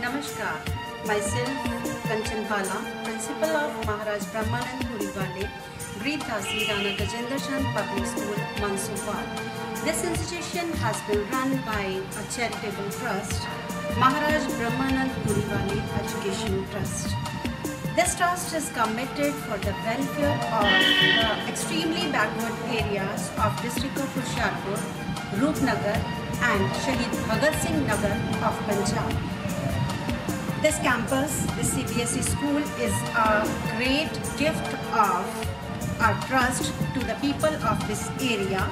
Namaskar. Myself, Kanchan Bala, Principal of Maharaj Brahmanand Puriwale, Great Dasi Rana Gajendra Chand Public School, Mansoor. This institution has been run by a charitable trust, Maharaj Brahmanand Puriwale Education Trust. This trust is committed for the welfare of the extremely backward areas of district of Hoshiarpur, Roopnagar and Shahid Bhagat Singh Nagar of Punjab. This campus, this CBSE school, is a great gift of our trust to the people of this area.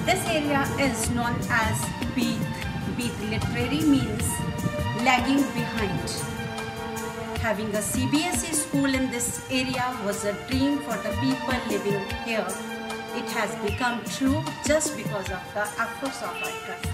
This area is known as Beeth. Beeth literally means lagging behind. Having a CBSE school in this area was a dream for the people living here. It has become true just because of the efforts of our trust.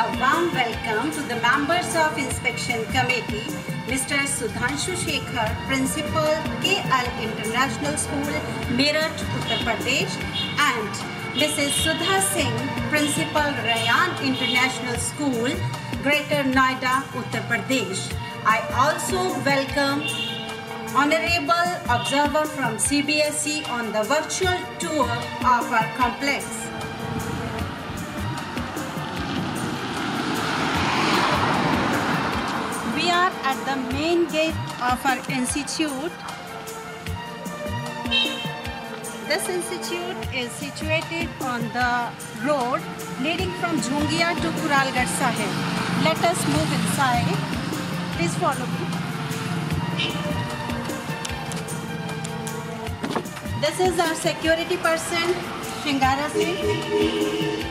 A warm welcome to the members of Inspection Committee, Mr. Sudhanshu Shekhar, Principal KL International School, Meerut, Uttar Pradesh, and Mrs. Sudha Singh, Principal Rayan International School, Greater Noida, Uttar Pradesh. I also welcome Honorable Observer from CBSE on the virtual tour of our complex. We are at the main gate of our institute. This institute is situated on the road leading from Jhungia to Kuralgarh Sahib. Let us move inside. Please follow me. This is our security person, Shingara Singh.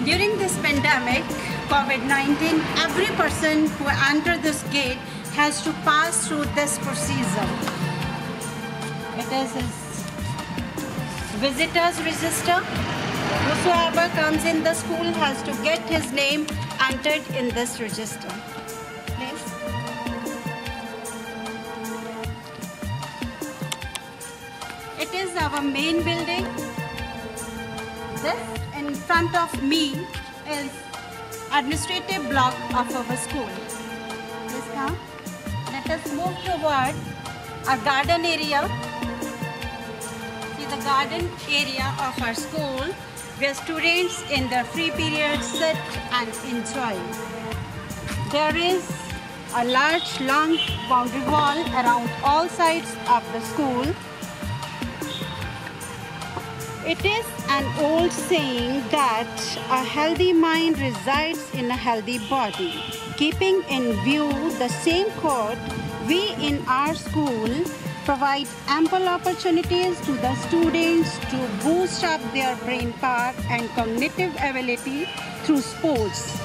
During this pandemic, COVID-19, every person who enters this gate has to pass through this procedure. It is his visitor's register. Whosoever comes in the school has to get his name entered in this register. Please. It is our main building. This in front of me is administrative block of our school. Please come. Let us move toward our garden area. See the garden area of our school, where students in their free period sit and enjoy. There is a large long boundary wall around all sides of the school. It is an old saying that a healthy mind resides in a healthy body. Keeping in view the same quote, we in our school provide ample opportunities to the students to boost up their brain power and cognitive ability through sports.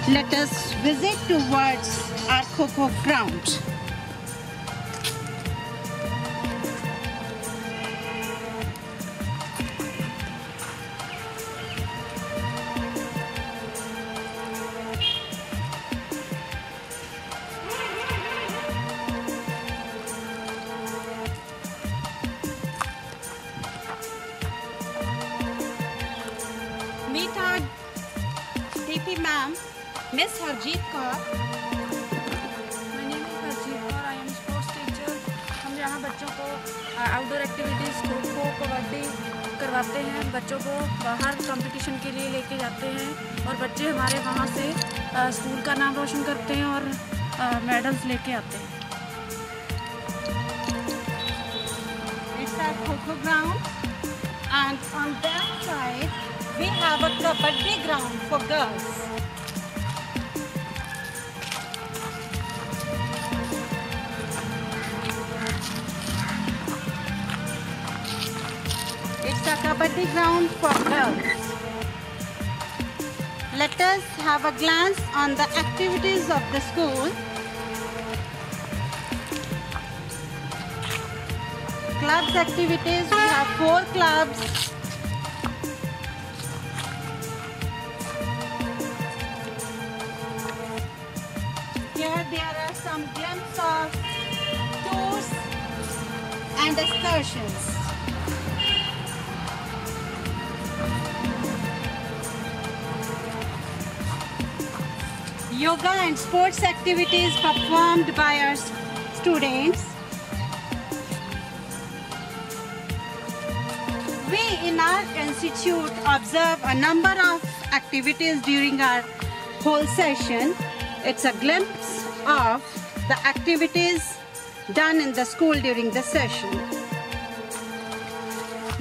Let us visit towards our Kho-Kho ground. Meet our DP ma'am, Miss Harjeet Kaur. My name is Harjeet Kaur. I am sports teacher. हम यहाँ बच्चों को outdoor activities kho-kho kabaddi करवाते हैं, बच्चों को बाहर competition के लिए लेके जाते हैं और बच्चे हमारे वहाँ से स्कूल का नाम रोशन करते हैं और मेडल्स लेके आते हैं. It's our Kho-Kho ground, and on that side we have a kabaddi ground for girls. It's a kabaddi ground for girls. Let us have a glance on the activities of the school. Clubs activities, we have 4 clubs. Here there are some glimpses of tours and excursions. yoga and sports activities performed by our students. We in our institute observe a number of activities during our whole session. It's a glimpse of the activities done in the school during the session.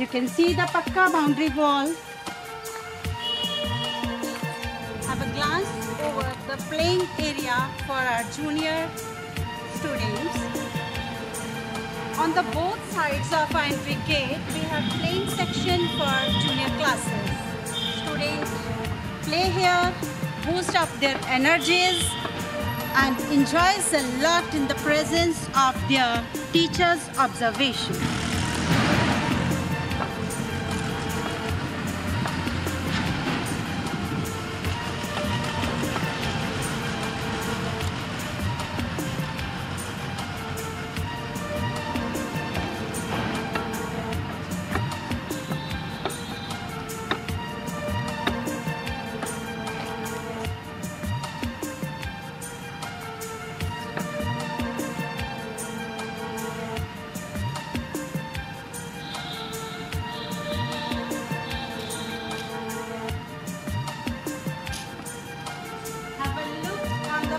You can see the Pakka boundary wall. Have a glance over the playing area for our junior students. On the both sides of our entry gate, we have playing section for junior classes. Students play here, boost up their energies, and enjoys a lot in the presence of their teacher's observation.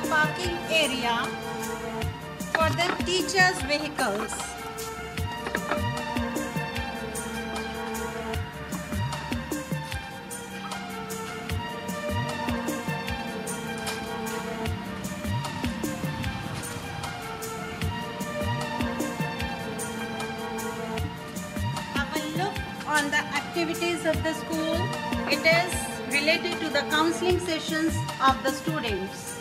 Parking area for the teachers' vehicles. Have a look on the activities of the school. It is related to the counseling sessions of the students.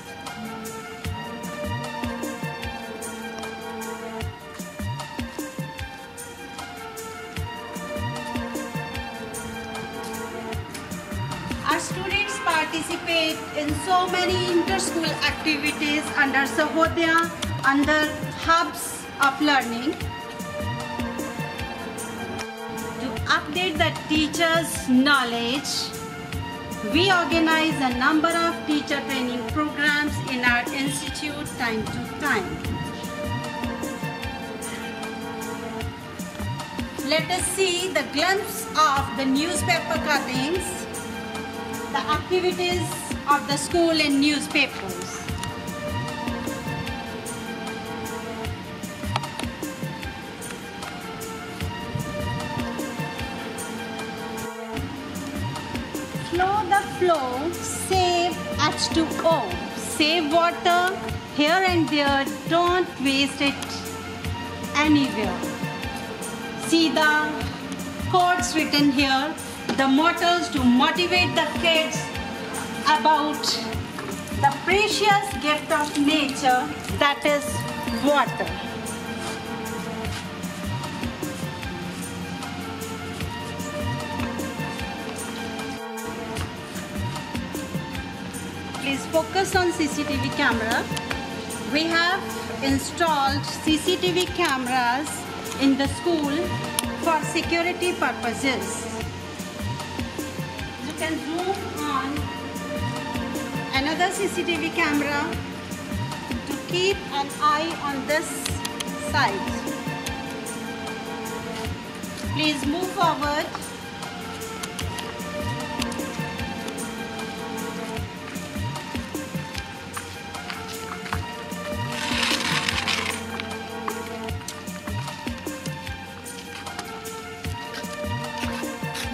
Our students participate in so many inter-school activities under Sahodaya, under hubs of learning. To update the teachers' knowledge, we organize a number of teacher training programs in our institute time to time. Let us see the glimpse of the newspaper cuttings, the activities of the school in newspapers. Slow the flow, save H2O, save water here and there, don't waste it anywhere. See the quotes written here, the mottos to motivate the kids about the precious gift of nature, that is water. Please focus on CCTV camera. We have installed CCTV cameras in the school for security purposes. You can zoom on another CCTV camera to keep an eye on this side. Please move forward.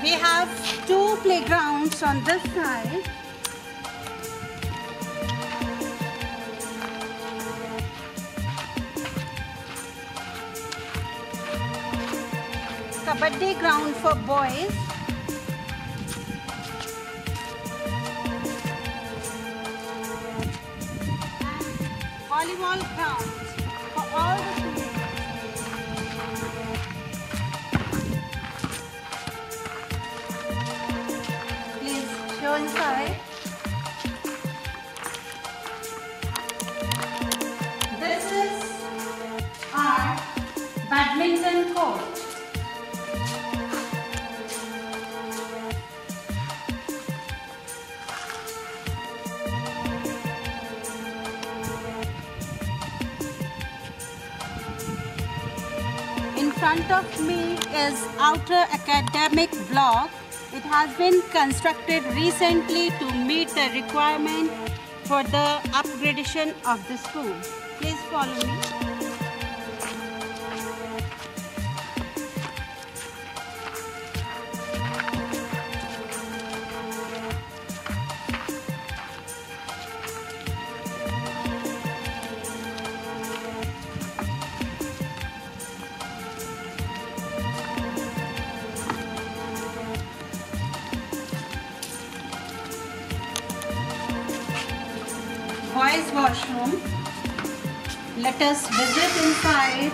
We have two playgrounds on this side. Kabaddi ground for boys. And volleyball ground for all the students. Go inside. This is our badminton court. front of me is Outer Academic Block. It has been constructed recently to meet the requirement for the upgradation of the school. Please follow me. Boys washroom. Let us visit inside.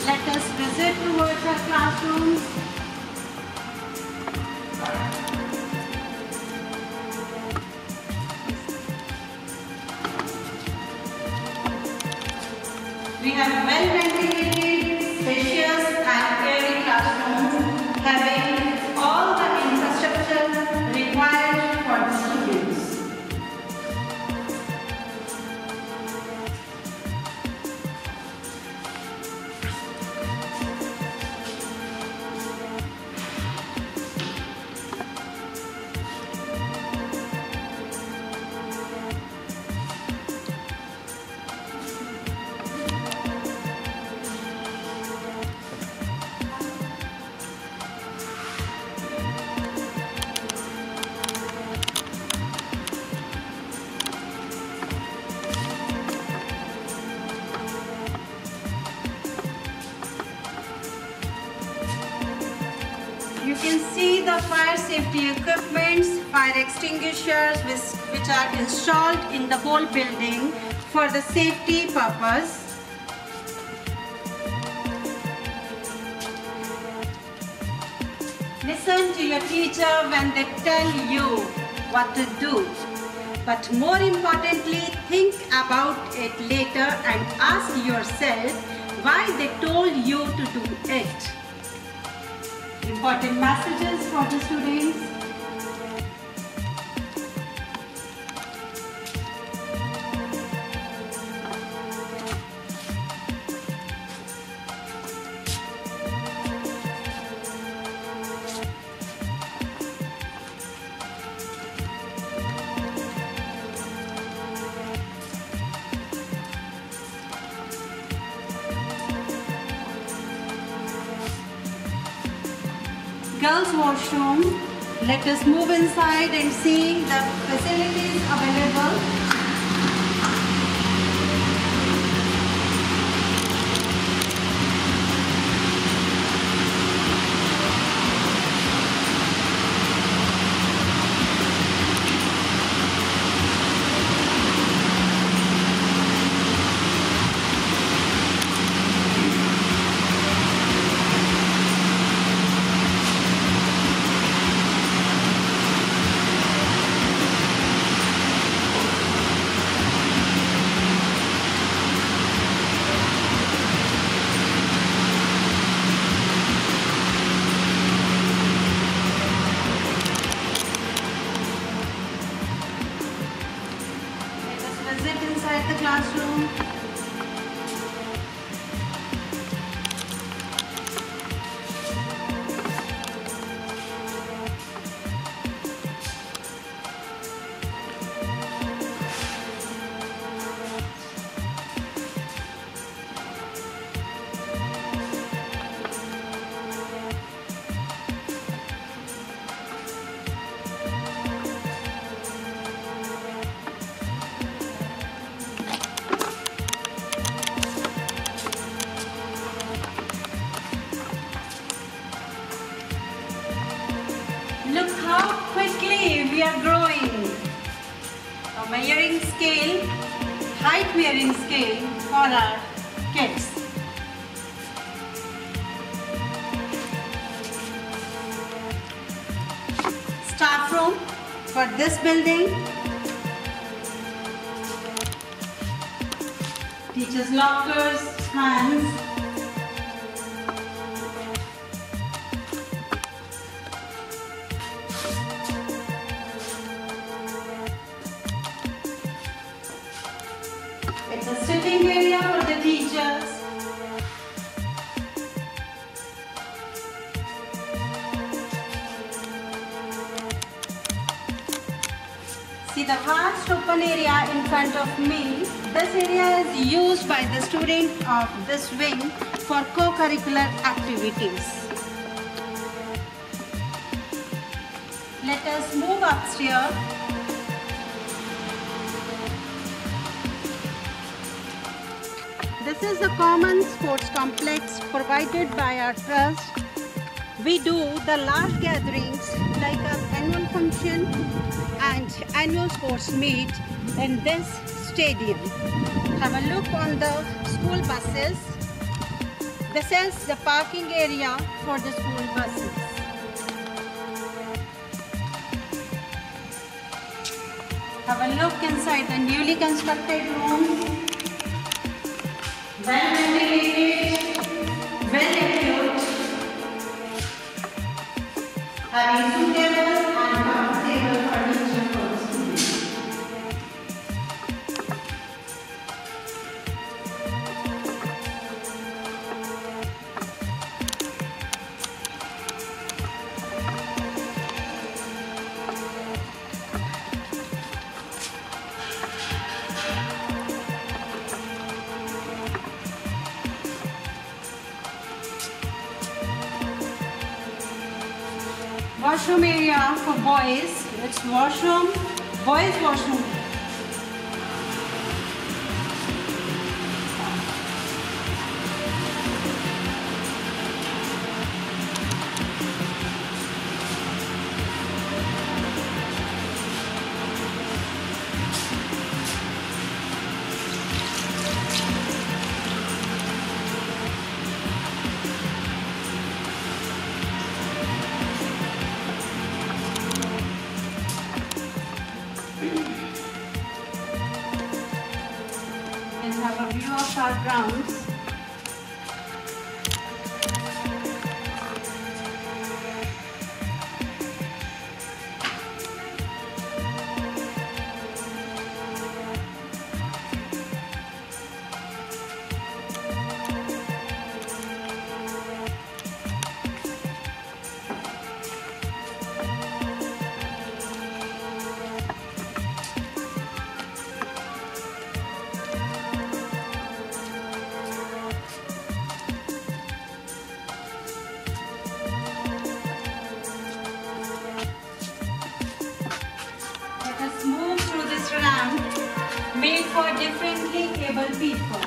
Let us visit towards our classrooms. We have well-ventilated, spacious and airy classrooms having all the infrastructure required for the students. You can see the fire safety equipments, fire extinguishers which are installed in the whole building for the safety purpose. Listen to your teacher when they tell you what to do. But more importantly, think about it later and ask yourself why they told you to do it. Important messages for the students. Girls' washroom. Let us move inside and see the facilities available. Okay, we are growing. A measuring scale, height measuring scale for our kids. Staff room for this building. Teachers' lockers, fans. It's a sitting area for the teachers. See the vast open area in front of me. This area is used by the students of this wing for co-curricular activities. Let us move upstairs. This is a common sports complex provided by our trust. We do the large gatherings like our annual function and annual sports meet in this stadium. Have a look on the school buses. This is the parking area for the school buses. Have a look inside the newly constructed room. Well ventilated, well equipped, having suitable and comfortable furniture for the students. Washroom area for boys. It's washroom, boys washroom. And have a view of our grounds. Move through this ramp made for differently able people.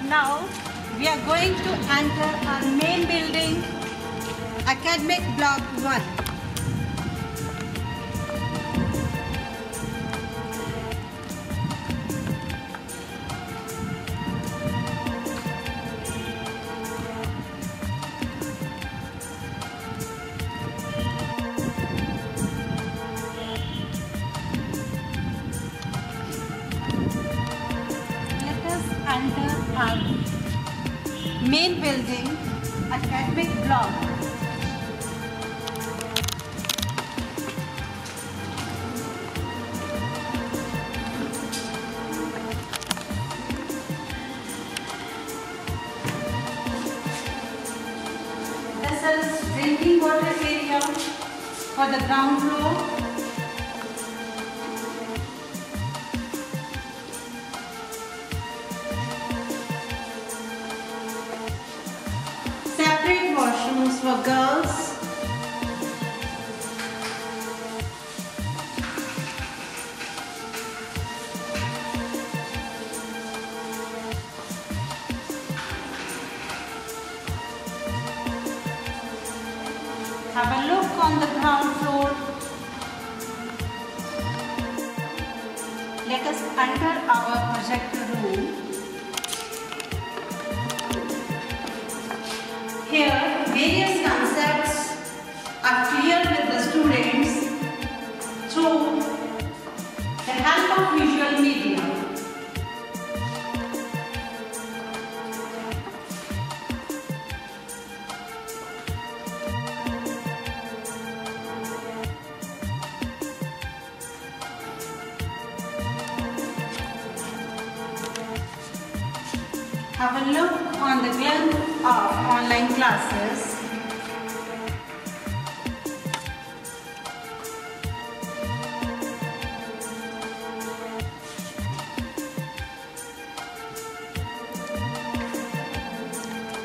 Now we are going to enter our main building, Academic Block 1. Let us enter our main building, Academic Block. This is drinking water area for the ground floor. on the ground floor. Let us enter our projector room. Here, various concepts are cleared with the students through the help of visual media. Have a look on the glance of online classes.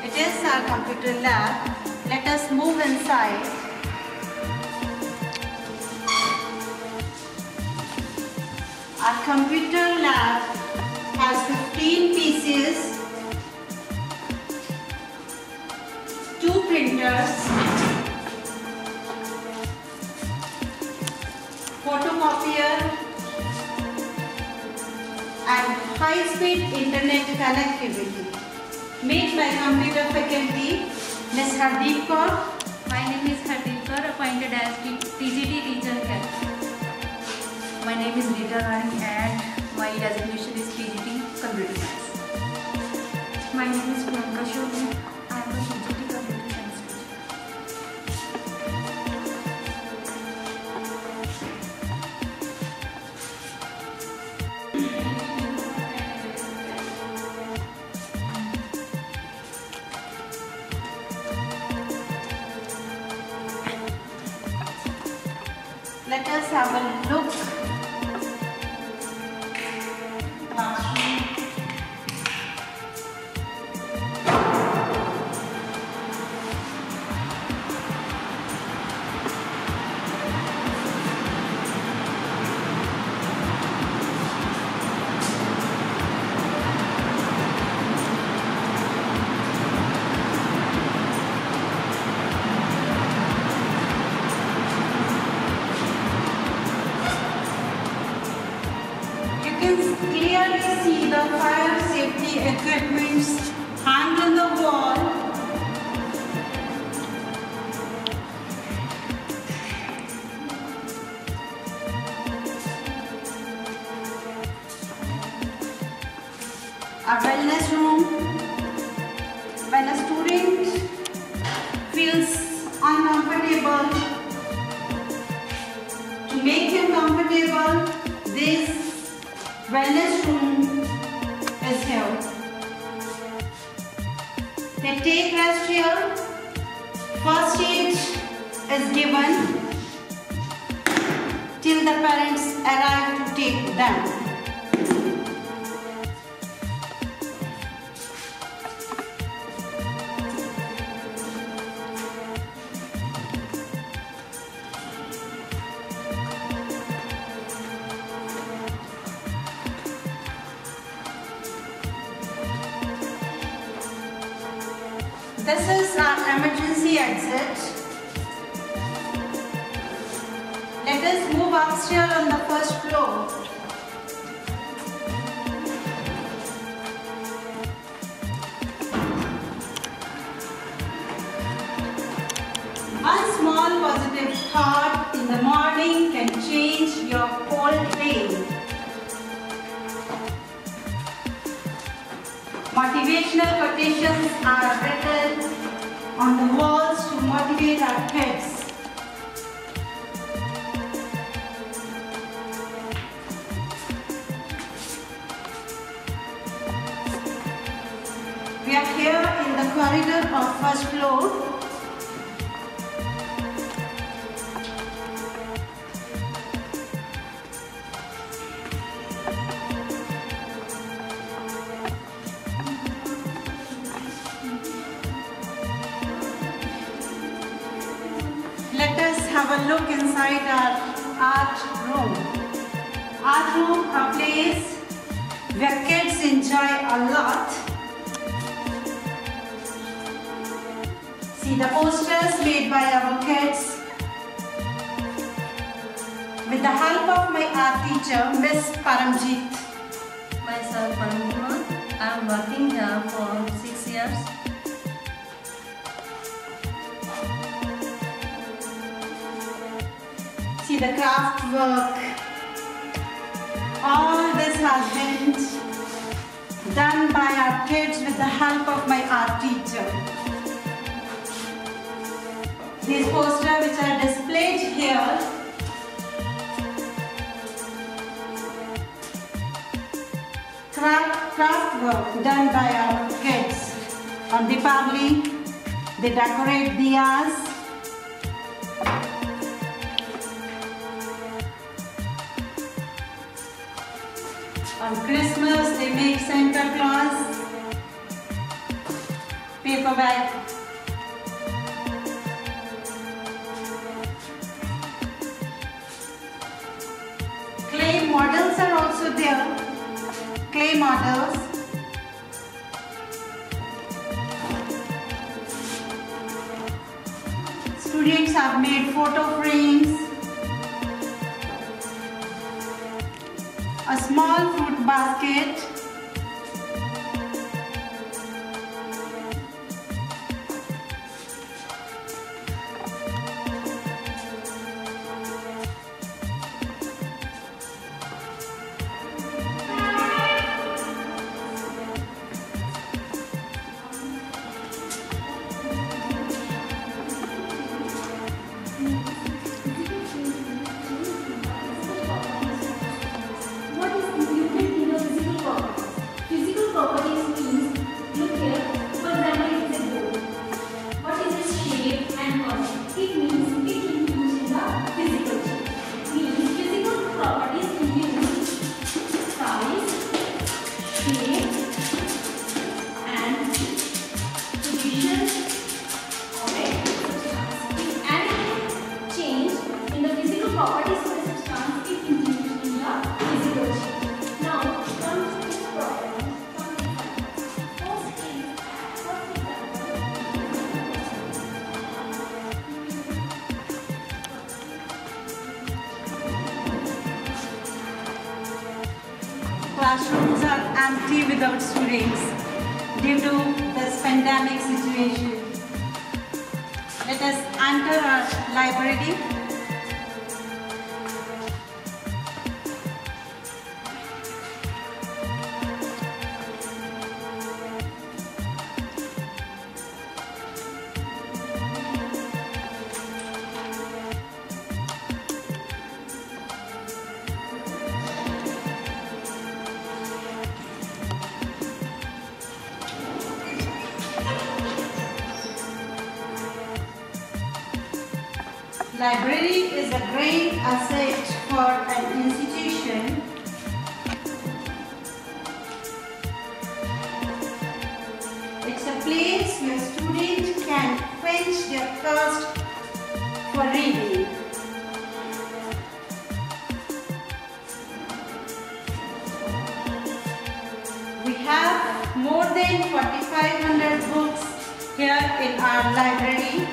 It is our computer lab. Let us move inside. Our computer lab has 15 PCs, 2 printers, photocopier and high-speed internet connectivity. Made by computer faculty, Ms. Hardeep Kaur. My name is Hardeep Kaur, appointed as TGT teacher here. My name is Rita Rani and my designation is TGT Computer Science. My name is Priyanka Shobhi. I am a TGT Computer Science teacher. Let us have a look. Classroom. You can clearly see the fire safety equipments hung on the wall. A wellness room. When a student feels uncomfortable, to make him comfortable, this wellness room is here. They take rest here. First aid is given till the parents arrive to take them. This is our emergency exit. Let us move upstairs on the first floor. One small positive thought in the morning can change your whole day. Motivational quotations are written on the walls to motivate our kids. We are here in the corridor of first floor. Let us have a look inside our art room. Art room, a place where kids enjoy a lot. See the posters made by our kids with the help of my art teacher, Miss Paramjeet. Myself, Paramjeet. I am working here for 6 years. See the craft work. All this has been done by our kids with the help of my art teacher. These posters which are displayed here craft work done by our kids. On Deepavali, they decorate diyas. On Christmas, they make Santa Claus, paper bag. Clay models are also there. Clay models. Students have made photo frames. A small fruit basket. Classrooms are empty without students due to this pandemic situation. Let us enter our library. Library is a great asset for an institution. It's a place where students can quench their thirst for reading. We have more than 4,500 books here in our library.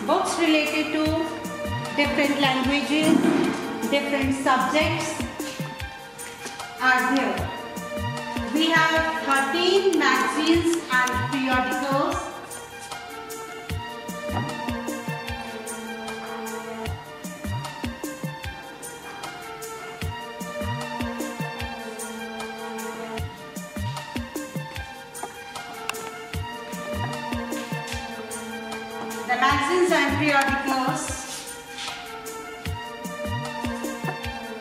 Books related to different languages, different subjects are there. We have 13 magazines and periodicals. The magazines and periodicals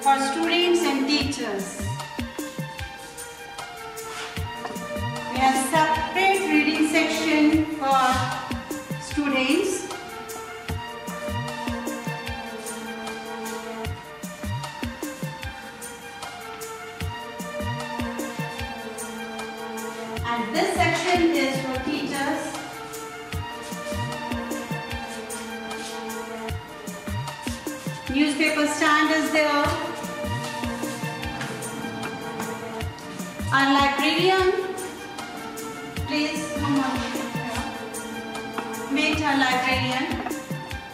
for students and teachers. We have separate reading section for students. And this section is for teachers. Newspaper stand is there. Our librarian, please come on. Meet our librarian.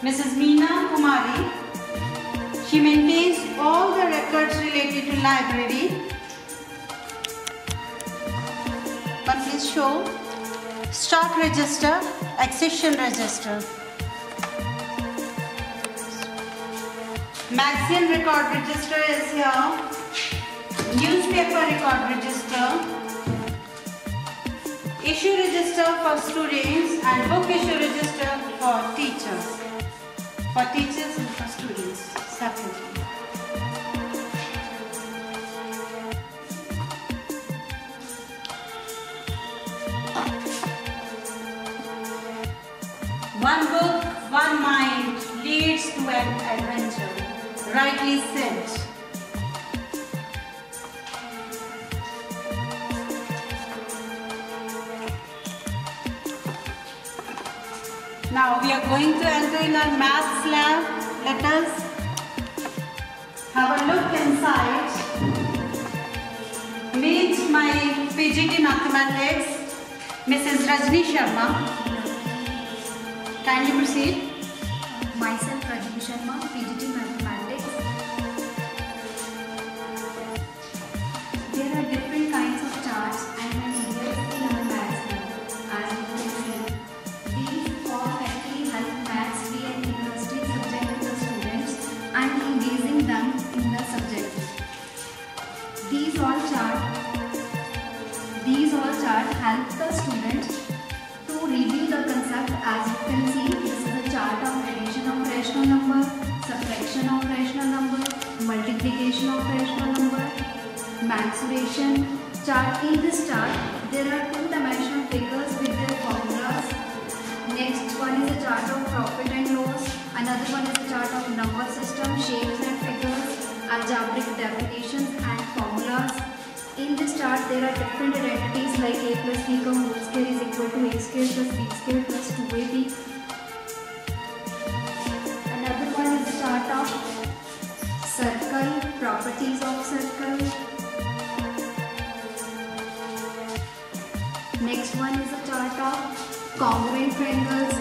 Mrs. Meena Kumari. She maintains all the records related to library. But please show stock register, accession register, magazine record register is here, newspaper record register, issue register for students and book issue register for teachers and for students separately. One book, one mind leads to an adventure. Rightly said. Now we are going to enter in our maths lab. Let us have a look inside. Meet my PGT Mathematics, Mrs. Rajni Sharma. Kindly proceed. Myself Rajni Sharma, PGT Mathematics. There are different kinds of charts and materials in our maths lab. As you can see, these all actually help maths be an interesting subject to the students and engaging them in the subject. These all charts help the students to review the concept. As you can see, this is a chart of addition of rational number, subtraction of rational number, multiplication of rational number, mensuration chart. In this chart, there are two-dimensional figures with their formulas. Next one is a chart of profit and loss. Another one is a chart of number system, shapes and figures, algebraic definitions and formulas. In this chart, there are different identities like a plus b का whole square is equal to a square plus b square plus 2ab. Another one is the chart of circle, properties of circle. Next one is a chart of congruent triangles,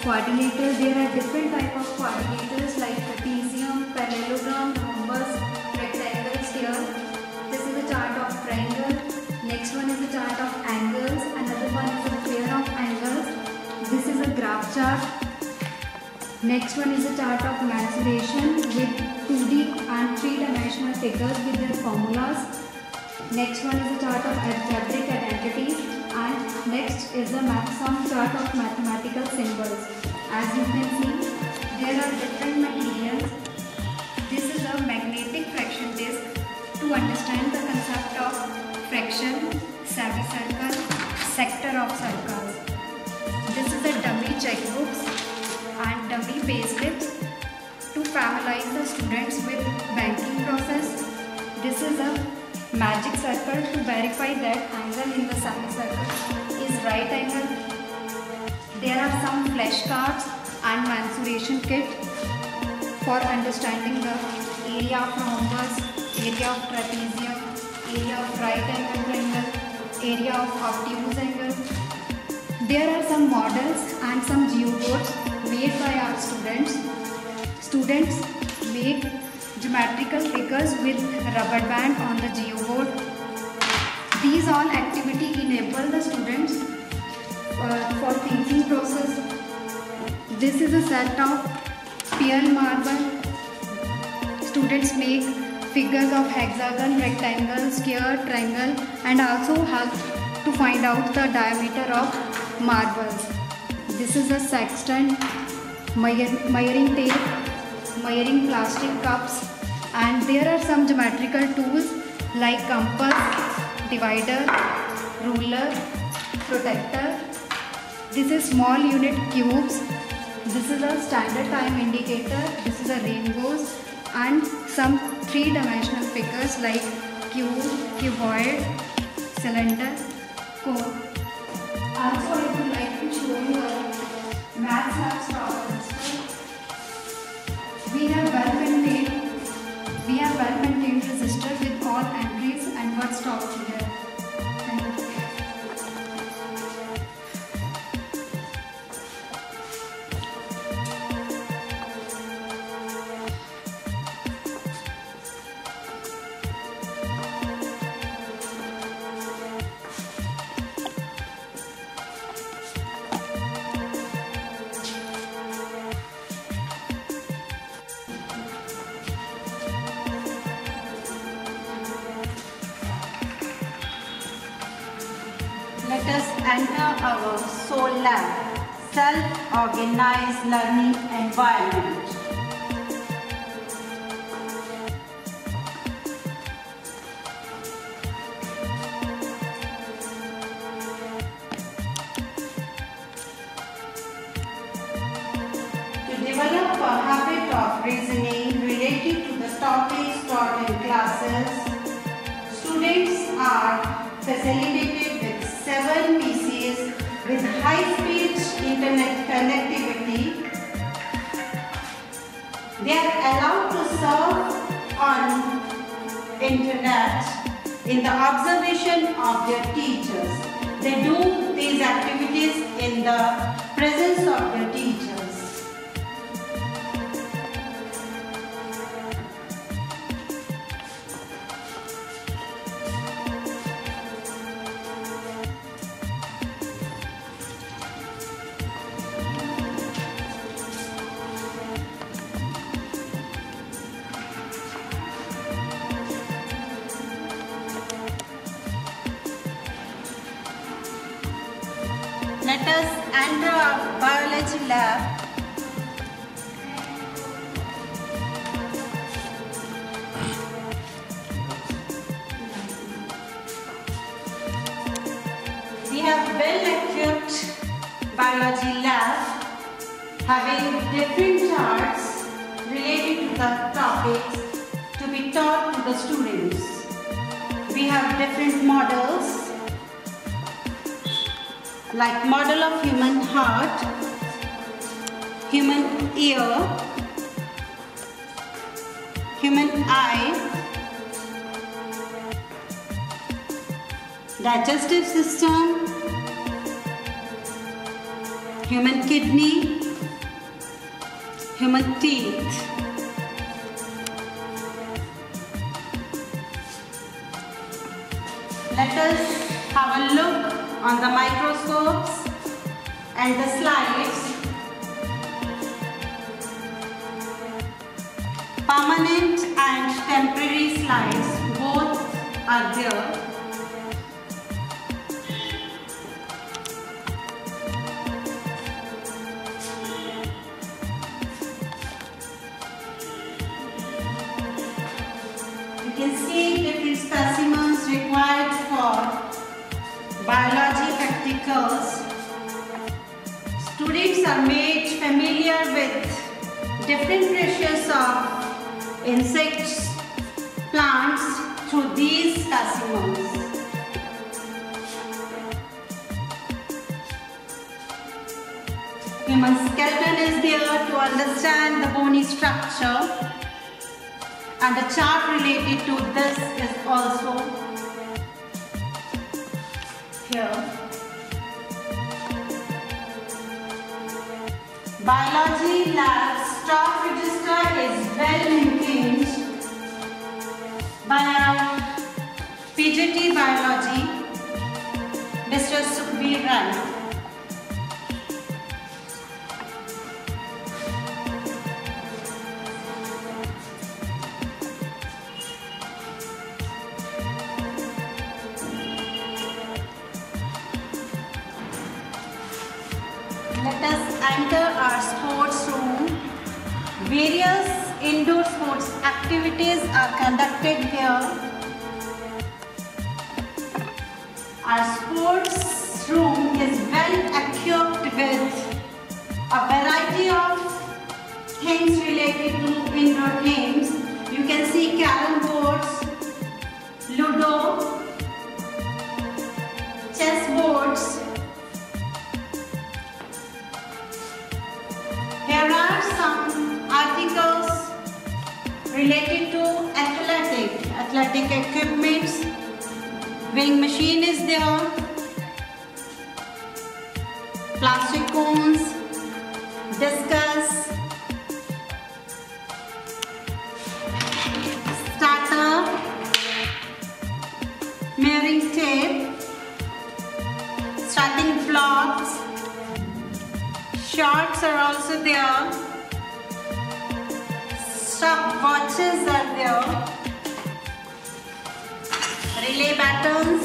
quadrilaterals. There are different type of quadrilaterals like trapezium, parallelogram, rhombus, rectangles here. This is a chart of triangle. Next one is a chart of angles. Another one is a pair of angles. This is a graph chart. Next one is a chart of mensuration with 2D and 3-dimensional figures with their formulas. Next one is a chart of algebraic identities. And next is a sum chart of mathematical symbols. As you can see, there are different materials. This is a magnetic fraction disc. To understand the concept of fraction, semicircle, sector of circles. This is a dummy checkbooks and dummy payslips to familiarize the students with banking process. This is a magic circle to verify that angle in the semicircle is right angle. There are some flashcards and mensuration kit for understanding the area of rhombus, area of trapezium, area of right angle triangle, area of obtuse angle. There are some models and some geoboards made by our students. Students make geometrical figures with rubber band on the geoboard. These all activity enable the students for thinking process. This is a set of pearl marble. Students make figures of hexagon, rectangle, square, triangle and also help to find out the diameter of marbles. This is a sextant, measuring tape, measuring plastic cups, and there are some geometrical tools like compass, divider, ruler, protractor. This is small unit cubes. This is a standard time indicator. This is a rainbows and some 3-dimensional figures like cube, cuboid, cylinder, cone. Also, I would like to show you a maths lab problems. We have well-maintained register with all entries and what stops here. Thank you. enter our Soul Lab, self-organized learning environment. To develop a habit of reasoning related to the topics taught in classes, students are facilitated with 7 PCs with high-speed internet connectivity. They are allowed to surf on internet in the observation of their teachers. They do these activities in the presence of their teachers. Let us enter our biology lab. We have well-equipped biology lab having different charts related to the topics to be taught to the students. We have different models like model of human heart, human ear, human eye, digestive system, human kidney, human teeth. Let us have a look on the microscopes and the slides. Permanent and temporary slides, both are there. You can see different specimens required for biology practicals. Students are made familiar with different pressures of insects, plants through these specimens. Human skeleton is there to understand the bony structure, and a chart related to this is also here. Biology lab staff register is well maintained by our PGT Biology, Mr. Sukhbir Rai. Let us enter our sports room. Various indoor sports activities are conducted here. Our sports room is well equipped with a variety of things related to indoor games. You can see carrom boards, ludo, chess boards. Here are some articles related to athletic equipments. Weighing machine is there, plastic cones, discus, starter, measuring tape, starting blocks, shorts are also there, stopwatches are there, relay buttons,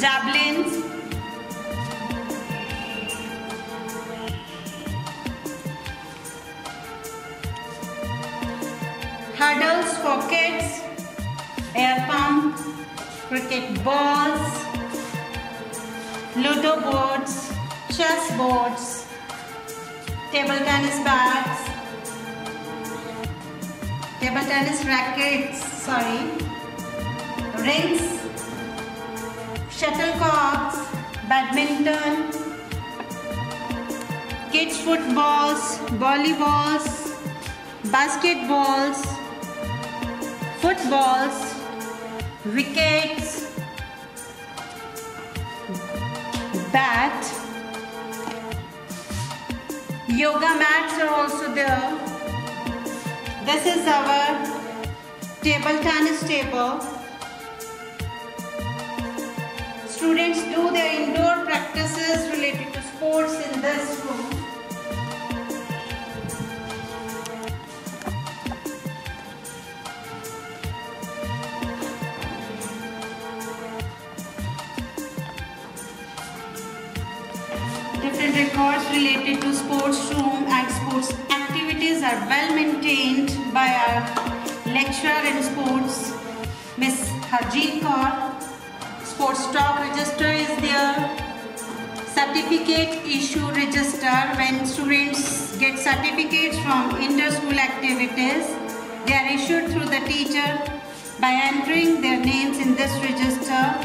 javelins, hurdles for kids, air pump, cricket balls, ludo boards, chess boards, table tennis bats, table tennis rackets, rings, shuttlecocks, badminton, kids footballs, volleyballs, basketballs, footballs, wickets, bat, yoga mats are also there. This is our table tennis table. Students do their indoor practices related to sports in this room. Different records related to sports room and sports activities are well maintained by our lecturer in sports, Miss Harjeet Kaur. Sports stock register is there. Certificate issue register. When students get certificates from inter-school activities, they are issued through the teacher by entering their names in this register.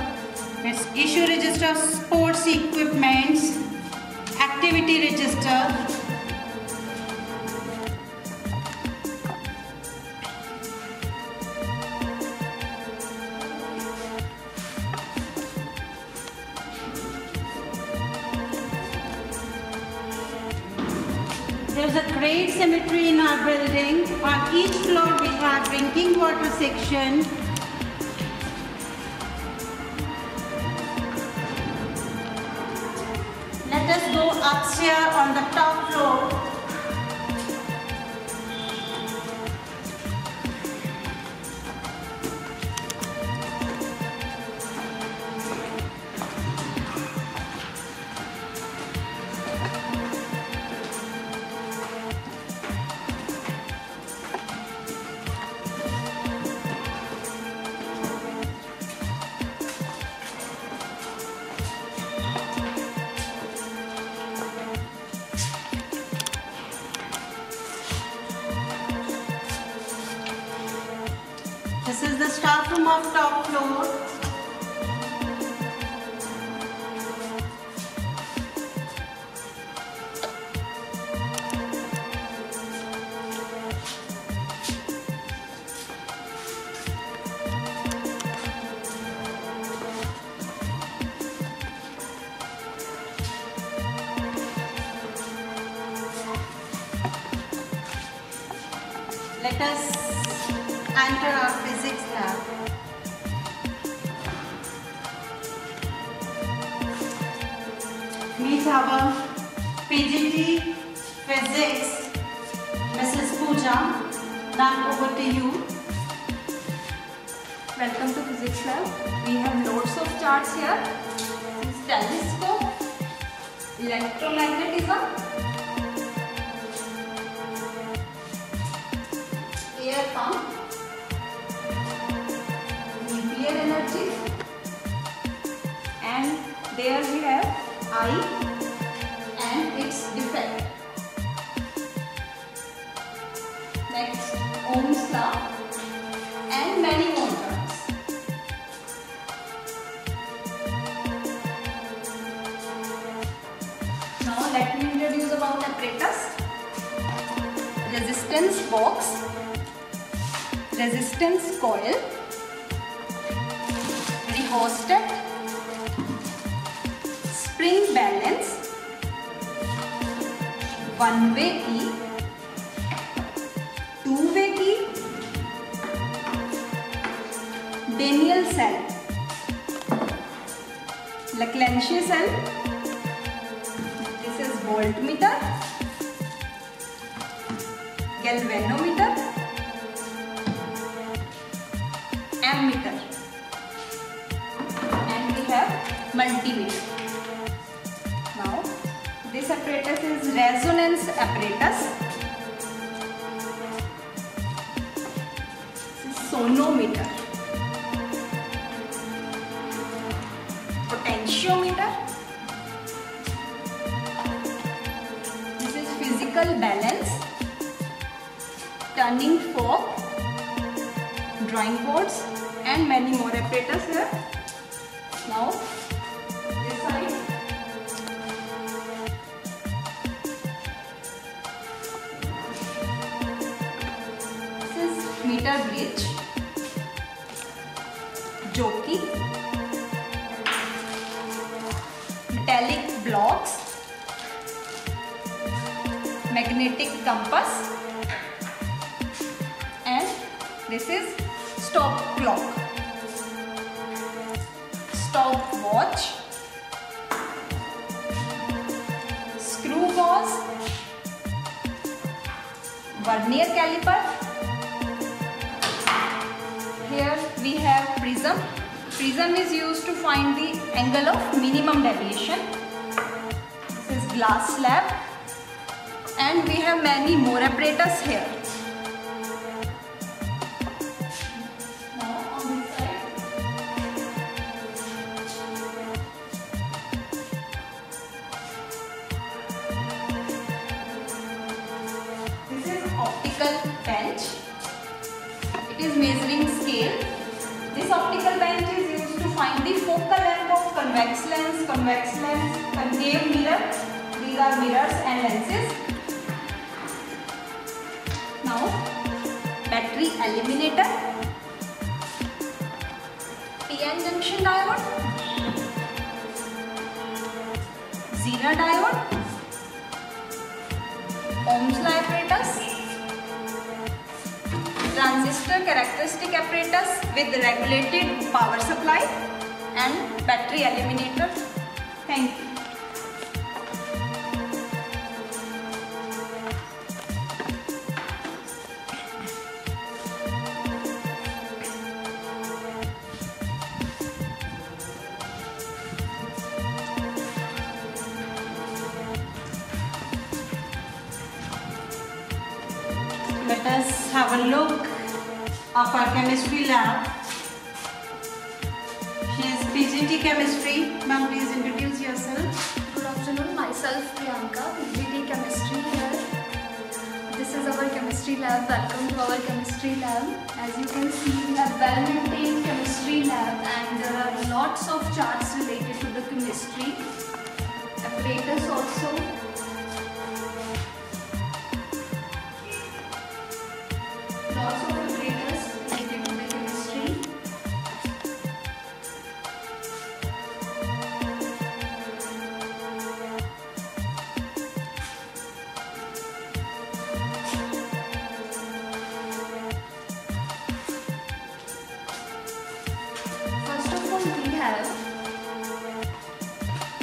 It's issue register, sports equipments, activity register. There is a great cemetery in our building. On each floor we have drinking water section. Let us go upstairs on the top floor. This is the staff room of top floor. Let us enter our physics lab. Meet our PGT Physics, Mrs. Pooja. Now over to you. Welcome to Physics Lab. We have lots of charts here. This is telescope, electromagnetism, air pump, nuclear energy, and there we have eye and its defect. Next, Ohm's law and many more terms. Now let me introduce about apparatus. Resistance box, resistance coil, rheostat, spring balance, one-way key, two-way key, Daniell cell, Leclanché cell, this is voltmeter, galvanometer, ammeter, and we have multimeter. Now this apparatus is resonance apparatus. This is sonometer, potentiometer. This is physical balance, turning fork, drawing boards, and many more apparatus here. Now this side. This is meter bridge, jockey, metallic blocks, magnetic compass, and this is stop clock, stopwatch, screw gauge, vernier caliper. Here we have prism. Prism is used to find the angle of minimum deviation. This is glass slab, and we have many more apparatus here. Now on this side, this is optical bench. It is measuring scale. This optical bench is used to find the focal length of convex lens, concave mirror. These are mirrors and lenses. Now, battery eliminator, PN junction diode, Zener diode, Ohm's law apparatus, transistor characteristic apparatus with regulated power supply, and battery eliminator. Thank you. Let us have a look of our chemistry lab. She is PGT Chemistry. Ma'am, please introduce yourself. Good afternoon, myself Priyanka, PGT Chemistry here. This is our chemistry lab. Welcome to our chemistry lab. As you can see, we have well-maintained chemistry lab, and there are lots of charts related to the chemistry. Apparatus also. Lots of apparatus related to the chemistry. First of all, we have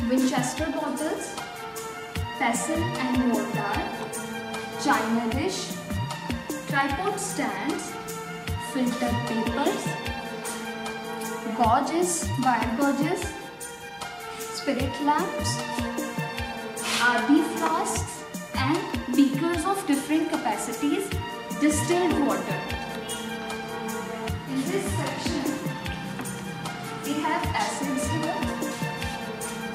Winchester bottles, pestle and mortar, china dish, tripod stands, filter papers, gauges, wire gauges, spirit lamps, RB flasks, and beakers of different capacities, distilled water. In this section, we have acids here.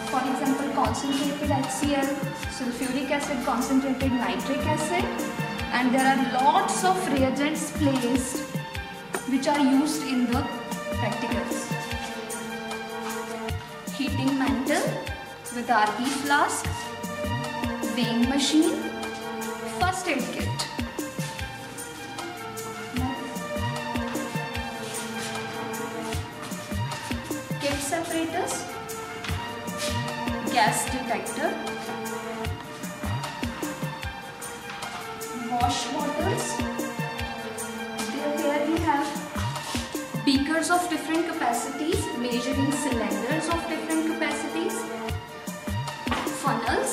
For example, concentrated HCl, sulfuric acid, concentrated nitric acid, and there are lots of reagents placed which are used in the practicals. Heating mantle with RB flask, weighing machine, first aid kit. Kit separators, gas detector, wash bottles. Here we have beakers of different capacities, measuring cylinders of different capacities, funnels,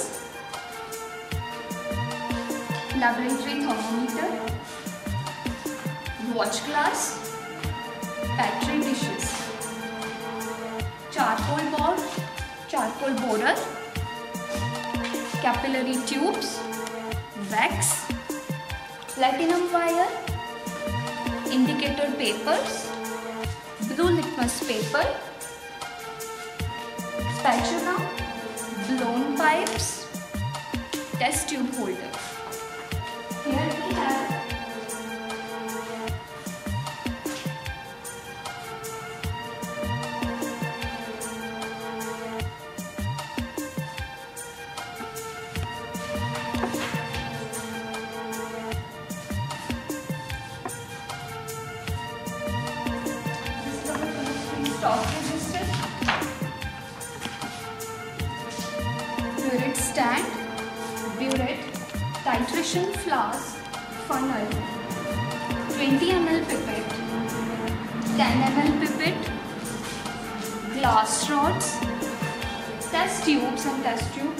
laboratory thermometer, watch glass, petri dishes, charcoal board, charcoal border, capillary tubes, wax, platinum wire, indicator papers, blue litmus paper, spatula, blown pipes, test tube holder. Here we have stock register, burette stand, burette, titration flask, funnel, 20 ml pipette, 10 ml pipette, glass rods, test tubes and test tube.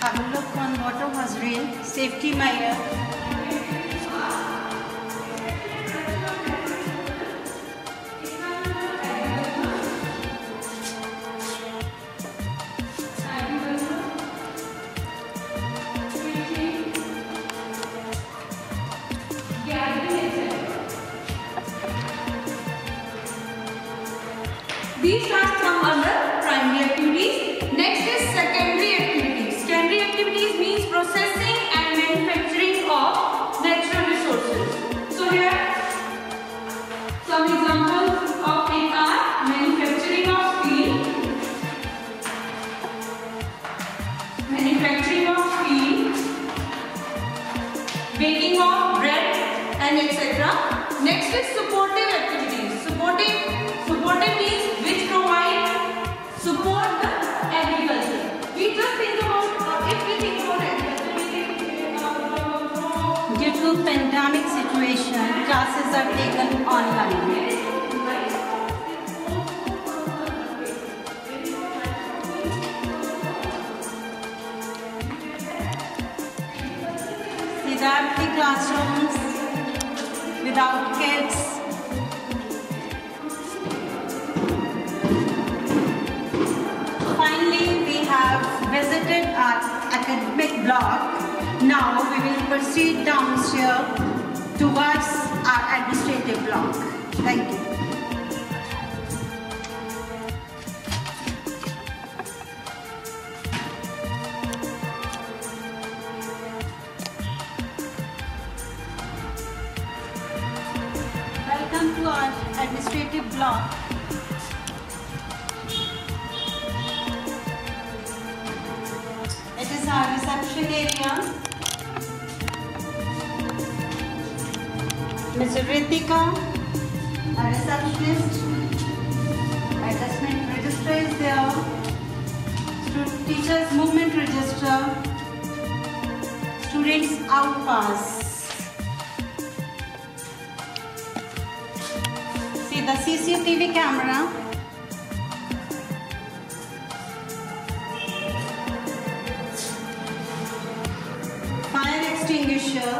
Have a look on water hose rail, safety measure. These are some other primary activities. Next is secondary activities. Secondary activities means processing and manufacturing of natural resources. So here some examples of it are manufacturing of steel, baking of bread and etc. Next is supportive activities. Supportive means which provide support the agriculture. We just think about if we think about agriculture, we think Due to pandemic situation, classes are taken online. These are the classrooms without kids. Finally, we have visited our academic block. Now we will proceed downstairs towards our administrative block. Thank you. Welcome to our administrative block. It is our reception area. Mr. Ritika, our receptionist. Adjustment register is there. Teachers movement register. Students out pass. See the CCTV camera. Fire extinguisher.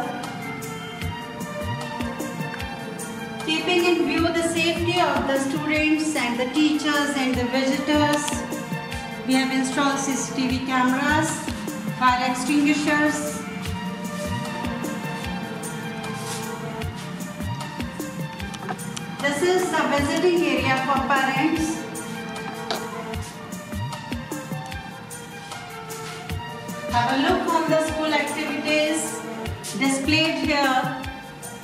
Keeping in view the safety of the students and the teachers and the visitors, we have installed CCTV cameras, fire extinguishers. This is the visiting area for parents. Have a look on the school activities displayed here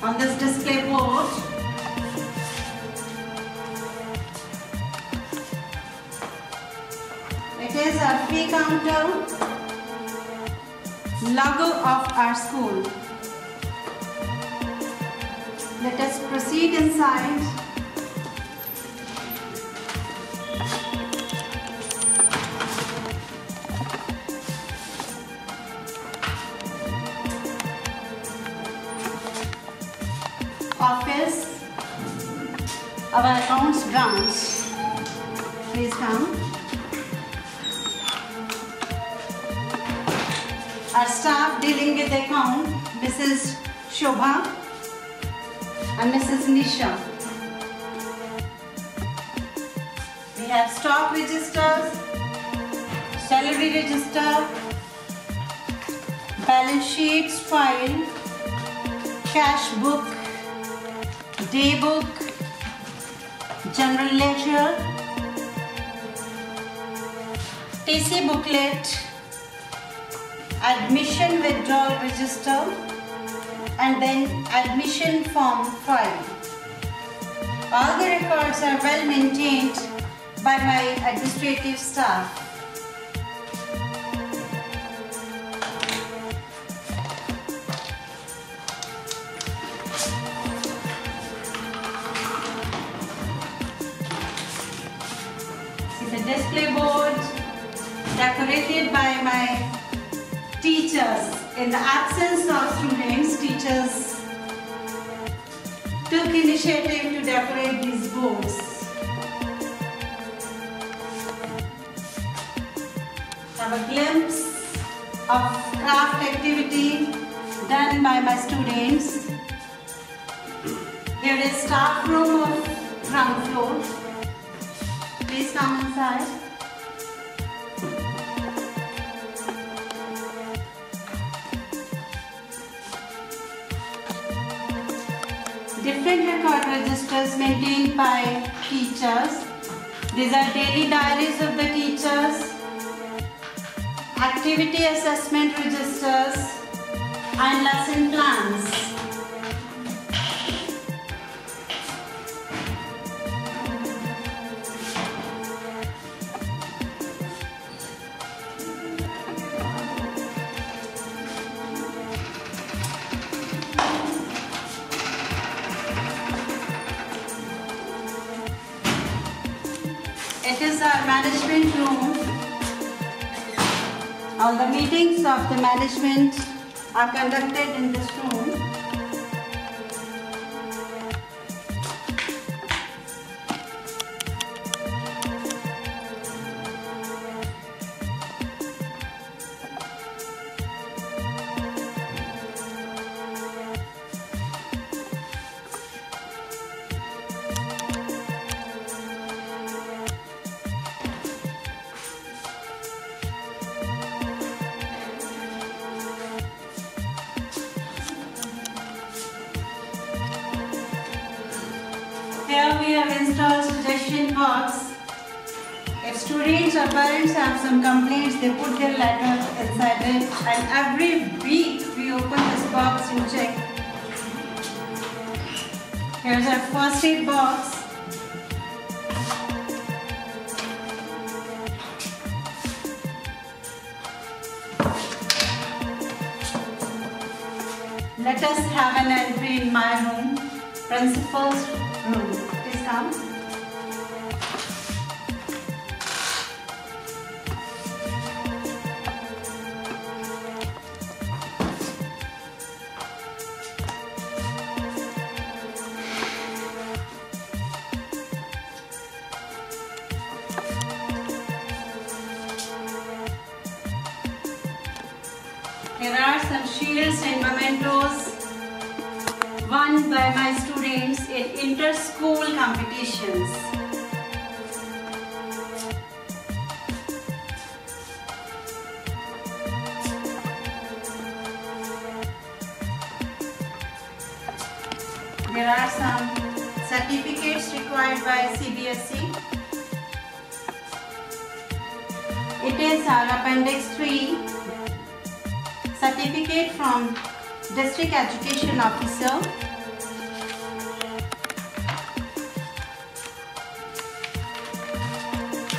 on this display board. It is a fee counter, logo of our school. Let us proceed inside. Office, our accounts branch. Please come. Our staff dealing with the account, Mrs. Shobha and Mrs. Nisha. We have stock registers, salary register, balance sheets file, cash book, day book, general ledger, TC booklet, admission withdrawal register, and then admission form file. All the records are well maintained by my administrative staff. This is a display board decorated by my teachers. In the absence of students, teachers took initiative to decorate these boards. Have a glimpse of craft activity done by my students. Here is staff room of ground floor. Please come inside. Different record registers maintained by teachers. These are daily diaries of the teachers, activity assessment registers, and lesson plans. It is our management room. All the meetings of the management are conducted in this room. Here we have installed suggestion box. If students or parents have some complaints, they put their letter inside it, and every week we open this box and check. Here's our first aid box. Let us have an entry in my room, principal's room. Please come. Here are some shields and mementos won by my students in inter-school competitions. There are some certificates required by CBSE. It is our Appendix 3, certificate from District Education Officer.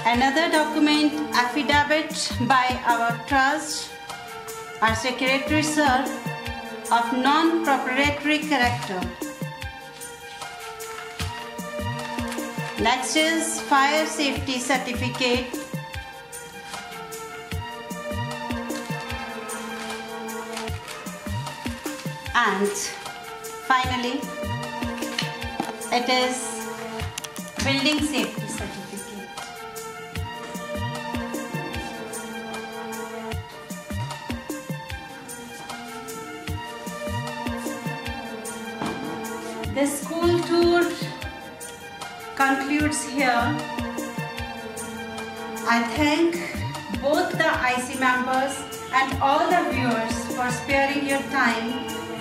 Another document, affidavit by our trust, our Secretary Sir, of non-proprietary character. Next is fire safety certificate. And finally, it is building safety certificate. The school tour concludes here. I thank both the IC members and all the viewers for sparing your time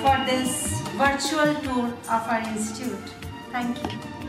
for this virtual tour of our institute. Thank you.